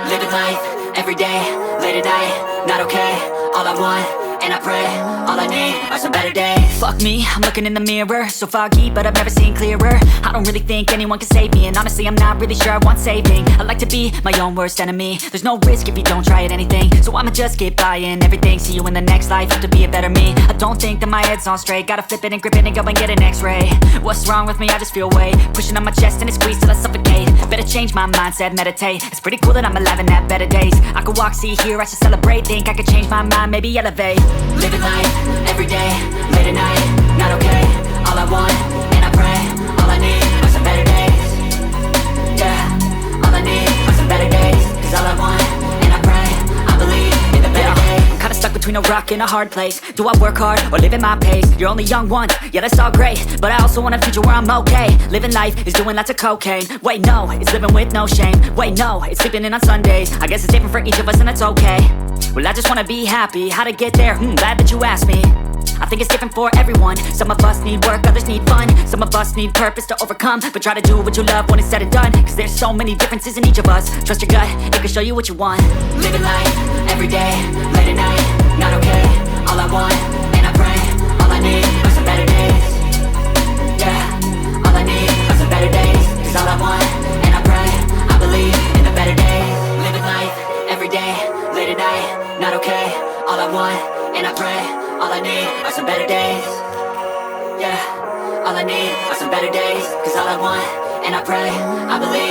Living life, everyday, late at night, not okay. All I want, and I pray, all I need are some better days. Fuck me, I'm looking in the mirror, so foggy, but I've never seen clearer. I don't really think anyone can save me, and honestly I'm not really sure I want saving. I like to be my own worst enemy. There's no risk if you don't try at anything, so I'ma just keep buying everything. See you in the next life, have to be a better me. I don't think that my head's on straight, gotta flip it and grip it and go and get an x-ray. What's wrong with me? I just feel weight pushing on my chest and it squeezes till I suffocate. Better change my mindset, meditate. It's pretty cool that I'm alive and have better days. I could walk, see, hear, I should celebrate. Think I could change my mind, maybe elevate. Living life, everyday, late at night, not okay. All I want, and I pray, all I need are some better days. Yeah, all I need are some better days. Cause all I want, and I pray, I believe in the better days. Kinda stuck between a rock and a hard place. Do I work hard or live at my pace? You're only young once, yeah that's all great, but I also want a future where I'm okay. Living life is doing lots of cocaine. Wait no, it's living with no shame. Wait no, it's sleeping in on Sundays. I guess it's different for each of us and that's okay. Well I just wanna be happy, how to get there? Glad that you asked me. I think it's different for everyone. Some of us need work, others need fun. Some of us need purpose to overcome. But try to do what you love when it's said and done. Cause there's so many differences in each of us. Trust your gut, it can show you what you want. Living life, everyday, late at night, not okay. All I want, and I pray, all I need are some better days. Yeah, all I need are some better days. Cause all I want, and I pray, I believe in the better days. Living life, everyday, late at night, not okay. All I want, and I pray, all I need are some better days. Yeah, all I need are some better days. Cause all I want, and I pray, I believe